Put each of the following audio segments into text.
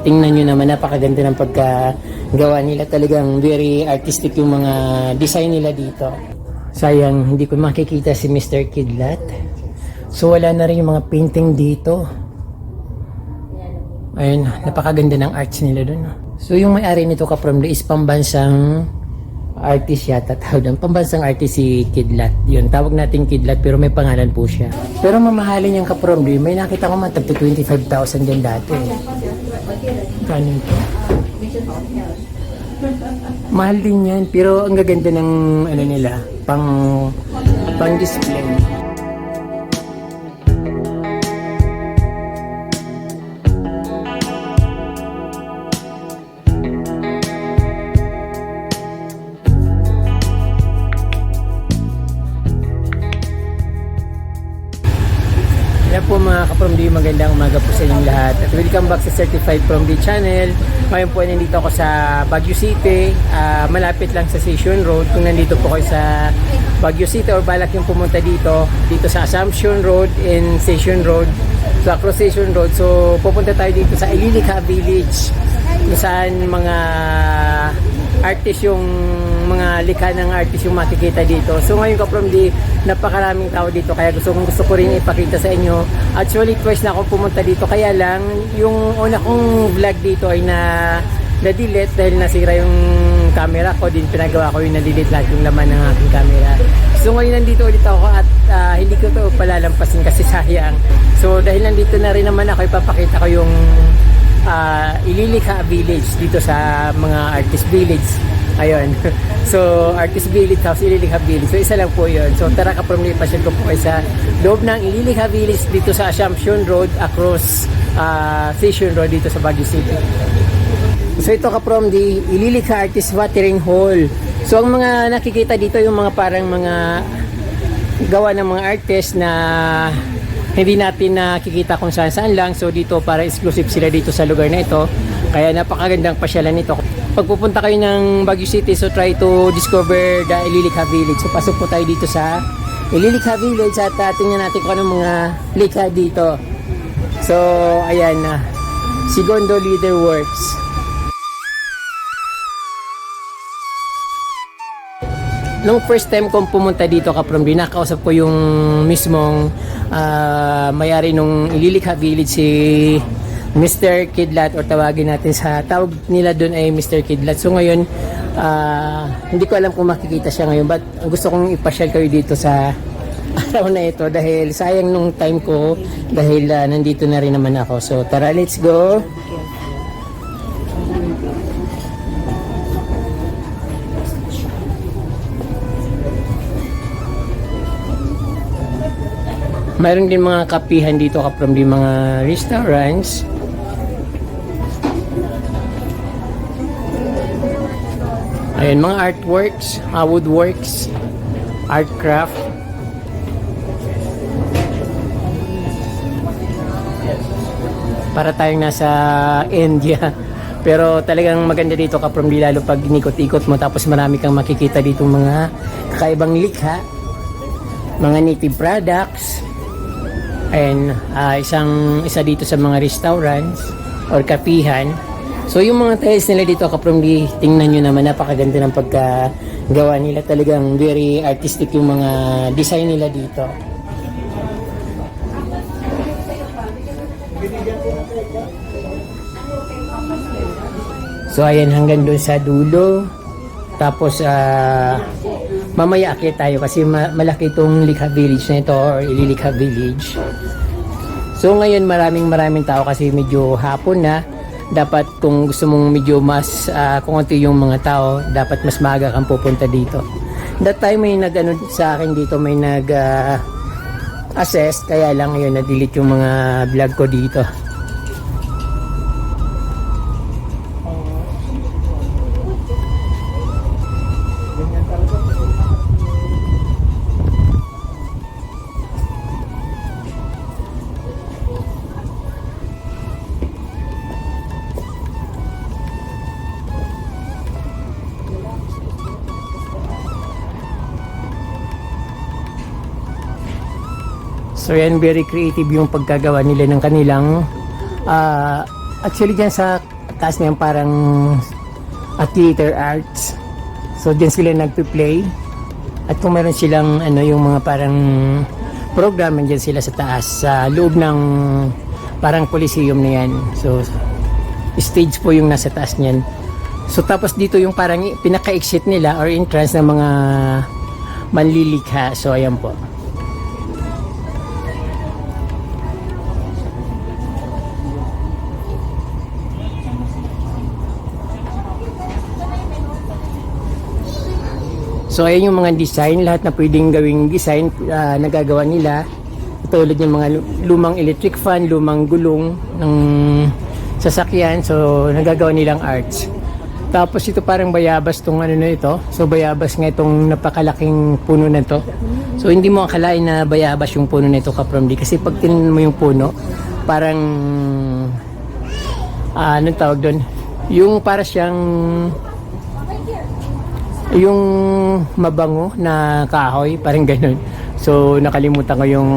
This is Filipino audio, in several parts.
tingnan nyo naman, napakaganda ng pagkagawa nila. Talagang very artistic yung mga design nila dito. Sayang, hindi ko makikita si Mr. Kidlat. So, wala na rin yung mga painting dito. Ayun, napakaganda ng arts nila dun. So, yung may-ari nito Kapramli is pambansang artist yata tawag doon. Pambansang artist si Kidlat. Yun, tawag natin Kidlat pero may pangalan po siya. Pero mamahalin yung Kapramli, may nakita ko man tag 25,000 din dati. Kanin to? Mahal din yan, pero ang gaganda ng ano nila, pang display. Yan po mga ka-From D, magandang umaga po sa inyong lahat at welcome back sa Certified From D channel. Ngayon po nandito ako sa Baguio City, malapit lang sa Station Road. Kung nandito po kayo sa Baguio City or balak yung pumunta dito sa Assumption Road and Station Road, so across Station Road, so pupunta tayo dito sa Ililikha Village kung saan mga artist yung mga likha ng artist yung makikita dito. So ngayon ka-From D, napakaraming tao dito kaya gusto ko rin ipakita sa inyo. Actually twice na akong pumunta dito, kaya lang yung una kong vlog dito ay na-delete dahil nasira yung camera ko, din pinagawa ko yung na-delete lahat yung laman ng aking camera. So ngayon nandito ulit ako at hindi ko to palalampasin kasi sayang. So dahil nandito na rin naman ako, ipapakita ko yung Ililikha Village dito sa mga artist village. Ayun. So, Artist Village House, Ililikha Village. So, isa lang po yun. So, tara ka-From D, pasyal ko po sa loob ng Ililikha Village dito sa Assumption Road across Station Road dito sa Baguio City. So, ito ka-From D, Ililikha Artist Watering Hall. So, ang mga nakikita dito yung mga parang mga gawa ng mga artist na hindi natin nakikita kung saan lang. So dito para exclusive sila dito sa lugar na ito. Kaya napakagandang pasyalan nito. Pag pupunta kayo ng Baguio City, so try to discover the Ililikha Village. So pasok po tayo dito sa Ililikha Village at tingnan natin kung anong mga likha dito. So ayan na. Segundo Leader Works. Nung first time kong pumunta dito ka-From D, nakausap ko yung mismong may-ari nung Ililikha Village, si Mr. Kidlat, or tawagin natin sa tawag nila doon ay Mr. Kidlat. So ngayon, hindi ko alam kung makikita siya ngayon, but gusto kong ipasyal kayo dito sa araw na ito dahil sayang nung time ko dahil nandito na rin naman ako. So tara, let's go! Mayroon din mga kapihan dito ka-From D, mga restaurants. Ayan, mga artworks, woodworks, art craft. Para tayong nasa India. Pero talagang maganda dito ka-From D, lalo pag inikot-ikot mo tapos marami kang makikita dito mga kakaibang likha, mga native products. And isa dito sa mga restaurants or kapihan. So yung mga tiles nila dito ka-From D, tingnan nyo naman, napakaganda ng pagkagawa nila. Talagang very artistic yung mga design nila dito. So ayan, hanggang doon sa dulo. Tapos mamaya akit tayo kasi malaki itong Likha Village na ito or Ililikha Village. So ngayon maraming tao kasi medyo hapon na. Dapat kung gusto mong medyo mas kukunti yung mga tao, dapat mas maaga kang pupunta dito. That time may nag-ano sa akin dito, may nag-assess, kaya lang ngayon na-delete yung mga vlog ko dito. So yan, very creative yung pagkagawa nila ng kanilang actually dyan sa taas na yung parang theater arts. So diyan sila nagpe-play. At kung meron silang ano yung mga parang program, nandiyan sila sa taas sa loob ng parang coliseum na yan. So stage po yung nasa taas niyan. So tapos dito yung parang pinaka-exit nila or entrance ng mga manlilikha. So ayan po. So ayan yung mga design, lahat na pwedeng gawing design nagagawa nila. Tulad yung mga lumang electric fan, lumang gulong ng sasakyan. So nagagawa nilang arts. Tapos ito parang bayabas tong ano na ito. So bayabas nga itong napakalaking puno na ito. So hindi mo akalain na bayabas yung puno na ito, Kapromdi, kasi pag tinignan mo yung puno, parang anong tawag doon? Yung para siyang yung mabango na kahoy, parang ganun. So nakalimutan ko yung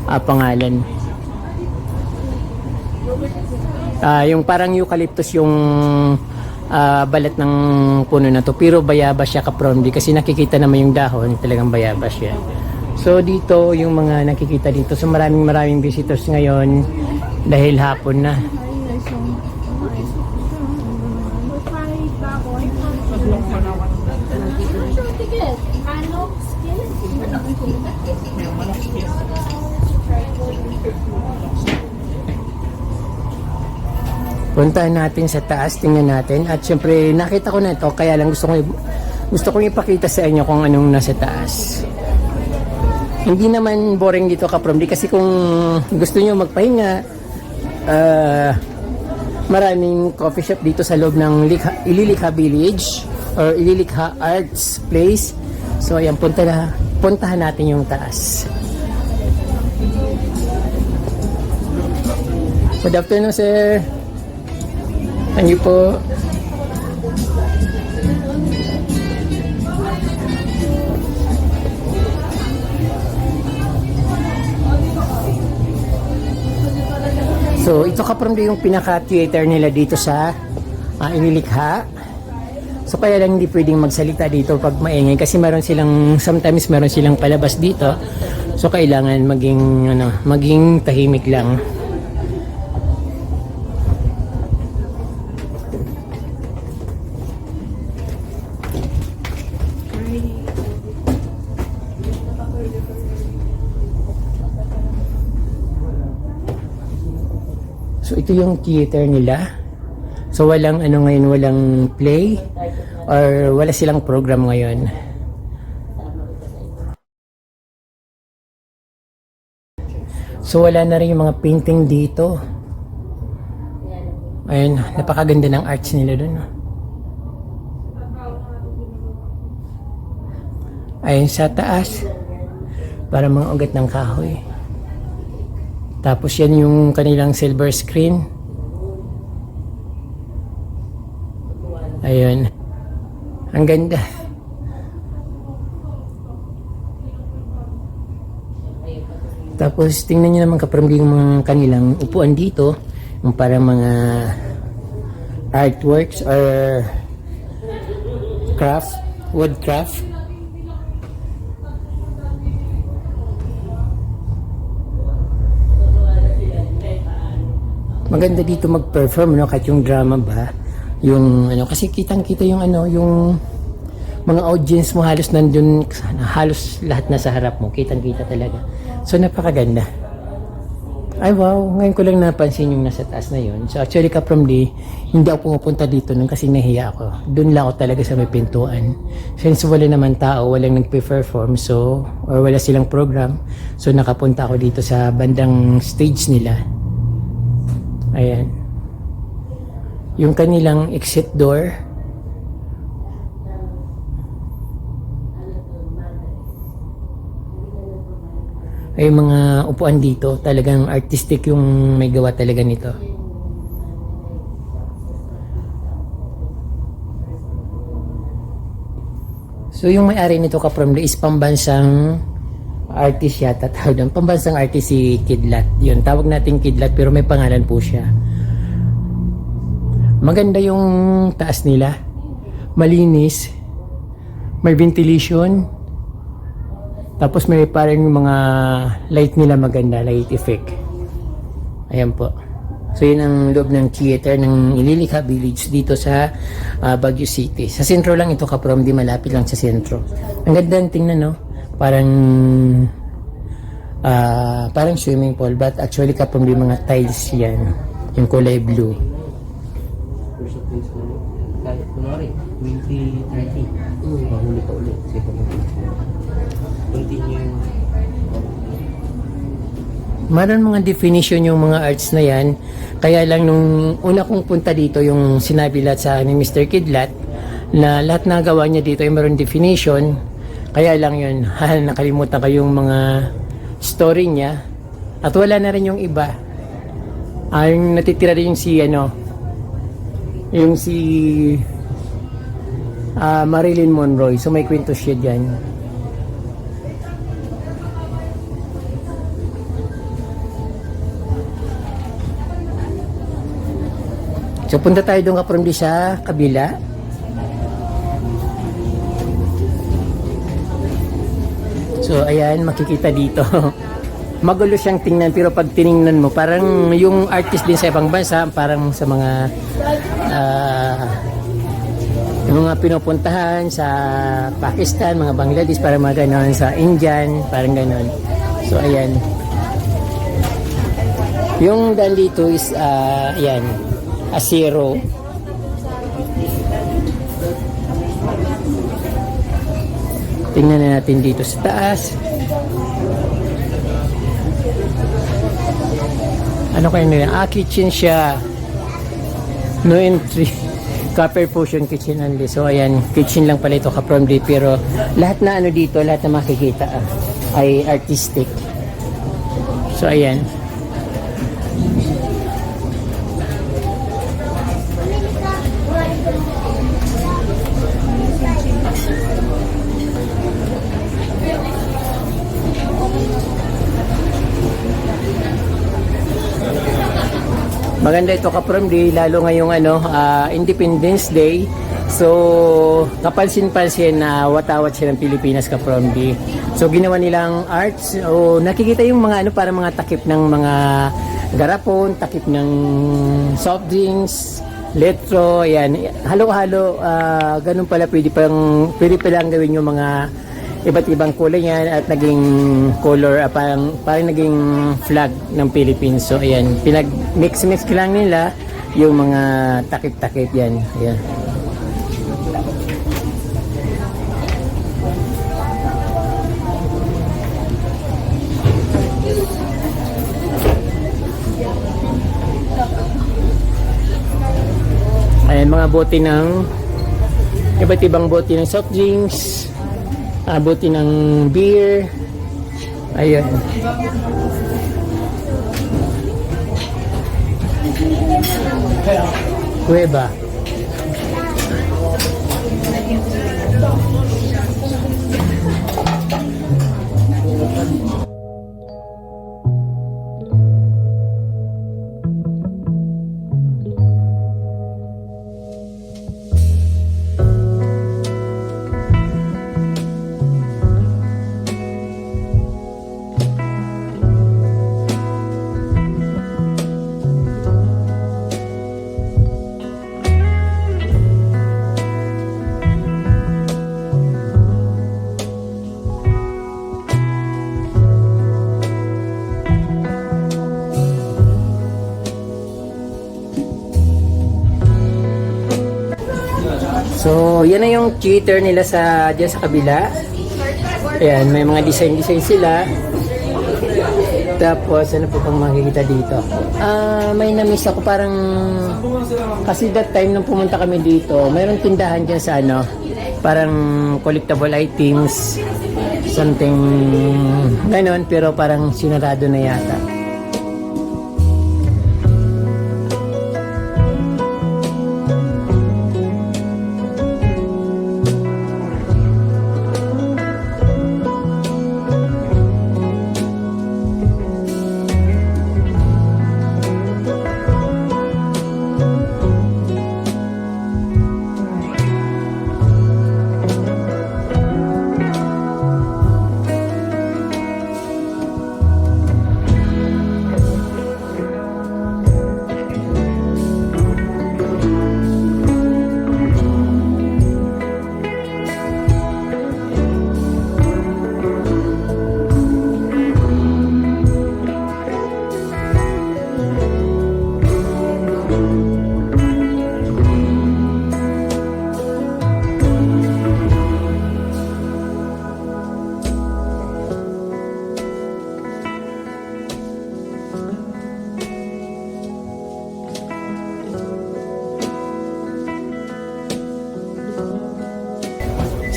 pangalan. Yung parang eucalyptus yung balat ng puno na to, pero bayabas siya, Kapromdi, kasi nakikita naman yung dahon, talagang bayabas siya. So dito yung mga nakikita dito, so maraming visitors ngayon dahil hapon na. Puntahan natin sa taas, tingnan natin. At syempre nakita ko na ito, kaya lang gusto kong ipakita sa inyo kung anong nasa taas. Hindi naman boring dito, Kapromdi, kasi kung gusto niyo magpahinga, maraming coffee shop dito sa loob ng Ililikha Village or Ililikha Arts Place. So ayan, puntahan natin yung taas. Good afternoon, sir. Thank you po. So ito, Kapromdi, yung pinaka-theater nila dito sa Ililikha. So kaya lang hindi pwedeng magsalita dito pag maingay, kasi sometimes meron silang palabas dito. So kailangan maging tahimik lang. So ito yung theater nila. So walang ngayon, walang play or wala silang program ngayon. So wala na rin yung mga painting dito. Ayun, napakaganda ng arts nila dun. Ayun sa taas, para mga ugat ng kahoy. Tapos yan yung kanilang silver screen. Ayun. Ang ganda. Tapos tingnan nyo naman, Kapromdi, yung mga kanilang upuan dito. Yung parang mga artworks or woodcraft. Maganda dito mag-perform, no, kahit yung drama ba, yung kasi kitang-kita yung yung mga audience mo, halos nandun, halos lahat nasa harap mo, kitang-kita talaga. So napakaganda. Ay wow, ngayon ko lang napansin yung nasa taas na yun. So actually, Kapromdi, hindi ako pumupunta dito nun kasi nahiya ako. Doon lang ako talaga sa may pintuan. Since wala naman tao, walang nagpe-perform, so or wala silang program, so nakapunta ako dito sa bandang stage nila. Ayan. Yung kanilang exit door. Ay, mga upuan dito, talagang artistic yung may gawa talaga nito. So yung may-ari nito, Kapromdi, is pambansang artist yata tawag doon. Pambansang artist si Kidlat. Yun, tawag natin Kidlat pero may pangalan po siya. Maganda yung taas nila. Malinis. May ventilation. Tapos may parang mga light nila maganda, light effect. Ayan po. So yun ang loob ng theater ng Ililikha Village dito sa Baguio City. Sa sentro lang ito, kaprom, di malapit lang sa sentro. Ang ganda ng tingnan, no? Parang swimming pool, but actually kaprom di mga tiles yan. Yung kulay blue. First of things mo, kahit kunwari, 2030, mahuli pa ulit. Continue. Maroon mga definition yung mga arts na yan. Kaya lang nung una kong punta dito, yung sinabi lahat sa akin ni Mr. Kidlat, na lahat na gawa niya dito ay maroon definition. Kaya lang yun, nakalimutan ko yung mga story niya. At wala na rin yung iba. Yung natitira rin yung si Marilyn Monroe. So may kwento siya dyan. So punta tayo doon kapag sa kabila. So ayan, makikita dito. Magulo siyang tingnan, pero pag tiningnan mo, parang yung artist din sa ibang bansa, parang sa mga yung mga pinupuntahan sa Pakistan, mga Bangladesh, parang mga ganon, sa Indian, parang ganon. So ayan. Yung daan dito is ayan, Asiro. Tingnan na natin dito sa taas. Ano kaya nila? Kitchen siya. No entry. Copper Potion Kitchen only. So ayan, kitchen lang pala ito, kaprom di. Pero lahat na dito, lahat na makikita ay artistic. So ayan. Maganda ito, kaprom di, lalo ngayong Independence Day. So kapansin-pansin na watawat siya ng Pilipinas, kaprom di. So ginawa nilang arts. O nakikita yung mga para mga takip ng mga garapon, takip ng soft drinks, letro, ayan. Halo-halo, ganun pala pwede pa lang gawin yung mga iba't ibang kulay yan at naging color, parang naging flag ng Philippines. So ayan, pinag-mix lang nila yung mga takip-takip yan. Ayan. Ayan, mga bote ng iba't ibang bote ng soft drinks, bote ng beer. Ayan. Kuweba. So, yan na yung theater nila dyan sa kabila. Ayan, may mga design sila. Tapos, ano po pang makikita dito? May na-miss ako, parang kasi that time nung pumunta kami dito, mayroong tindahan dyan sa parang collectible items, something ganon, pero parang sinarado na yata.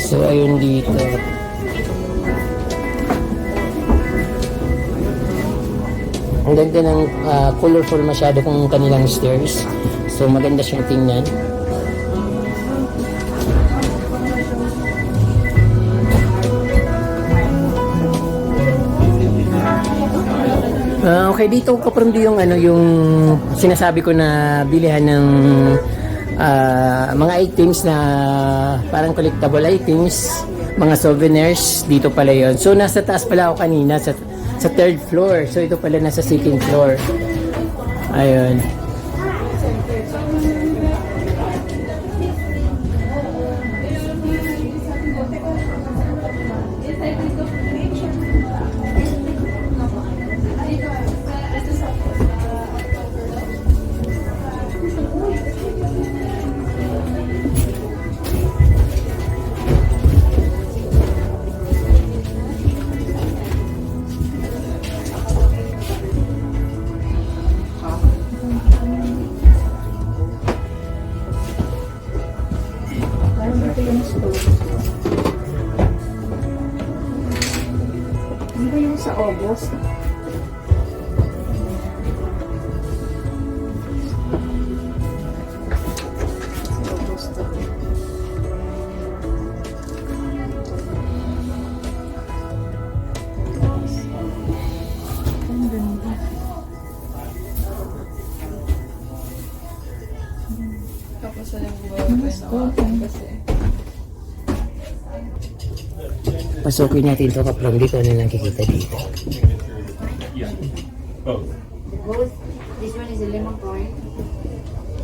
So, ayun dito. Ang ganda ng colorful masyado kung kanilang stairs. So, maganda siyang tingnan. Okay, dito kapromdi yung ano yung sinasabi ko na bilihan ng mga items na parang collectible items, mga souvenirs, dito pala yon. So nasa taas pala ako kanina sa third floor. So ito pala nasa second floor. Ayun. Hindi ba yung sa August? Tapos alam ko ba kasi Pasukin natin ito kapromdi kung ano nakikita dito. Both. This one is a lemon corn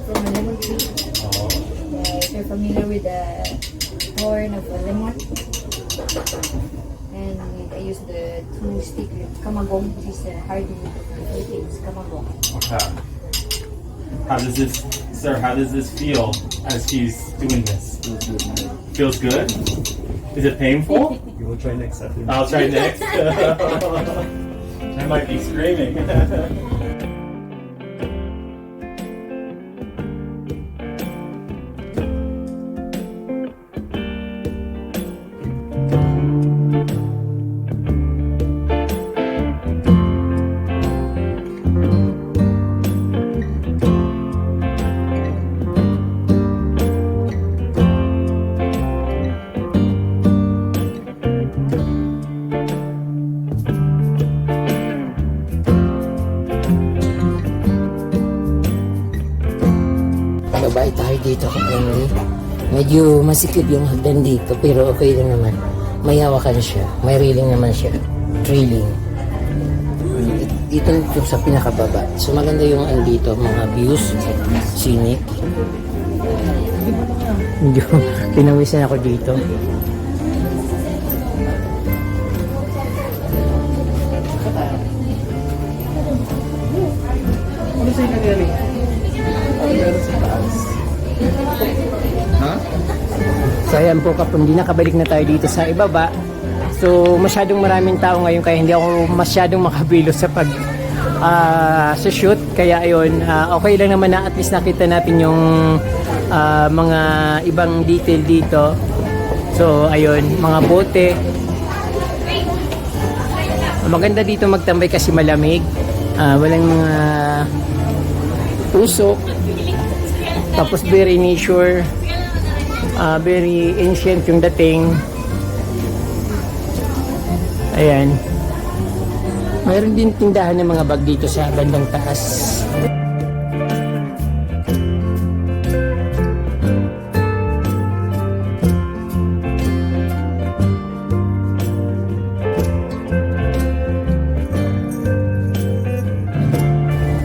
from a lemon tree. If you're familiar with the horn of a lemon. And I use the two stick with kamagong, which is a hardwood of the Philippines, kamagong. Okay. How does this feel as he's doing this? Feels good? Is it painful? You will try next Saturday. I'll try next. I might be screaming. Babay tayo dito kapromdi. Medyo masikip yung hagdan dito pero okay lang naman. May hawakan siya. May railing naman siya. Trailing. Dito sa pinakababa. So maganda yung ano dito, mga views, scenic. Medyo pinawisan ako dito. Ano sa'yo nangyari? Ano meron sa taas? Ha? So ayan po kapromdi, nakabalik na tayo dito sa ibaba. So masyadong maraming tao ngayon kaya hindi ako masyadong makabilo sa pag sa shoot. Kaya ayun, okay lang naman na at least nakita natin yung mga ibang detail dito. So ayun, mga bote. Maganda dito magtambay kasi malamig. Walang mga usok. Tapos very nature, very ancient yung dating. Ayan. Mayroon din tindahan ng mga bag dito sa bandang taas.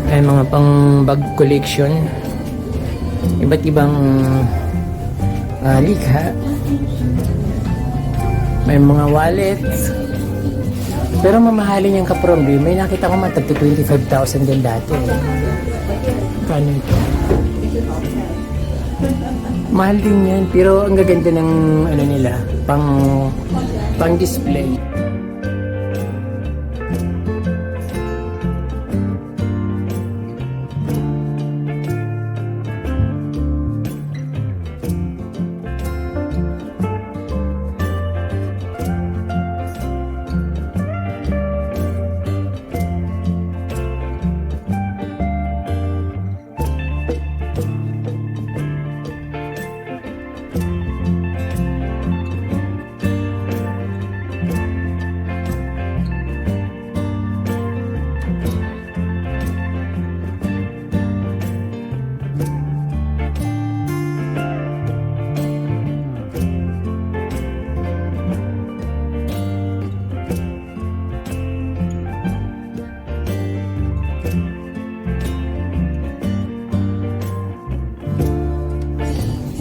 Ayan, mga pang bag collection. Iba't ibang likha. May mga wallets. Pero mamahalin yung kapromdi. May nakita ko man tagto 25,000 din dati. Paano ito? Mahal din yan. Pero ang gaganda ng ano nila, pang display.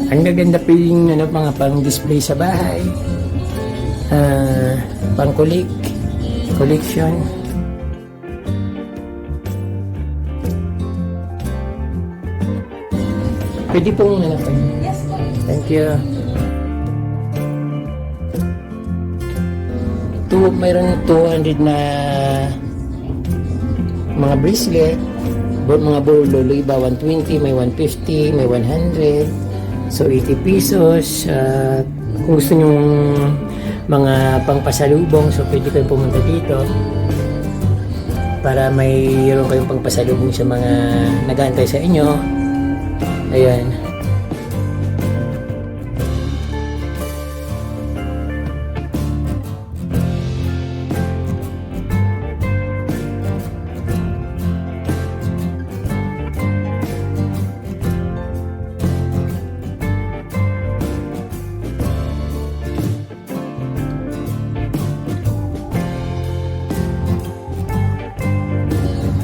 Ang gaganda po yung mga pang-display sa bahay. Collection. Pwede pong po. Yes po. Thank you. Mayroon 200 na mga bracelet, mga bulolo, iba 120, may 150, may 100. So 80 pesos. Kung gusto nyong mga pangpasalubong, so pwede kayo pumunta dito para mayroon kayong pangpasalubong sa mga nag-aantay sa inyo. Ayan.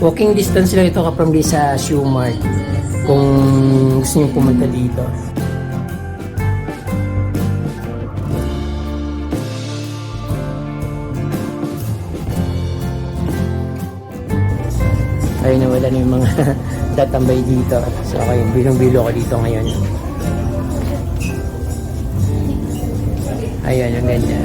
Walking distance lang ito from sa Shoe Mart kung gusto nyo pumunta dito. Ayun, nawala na yung mga tatambay dito. So okay, bilong-bilo ko dito ngayon. Ayun, ang ganda.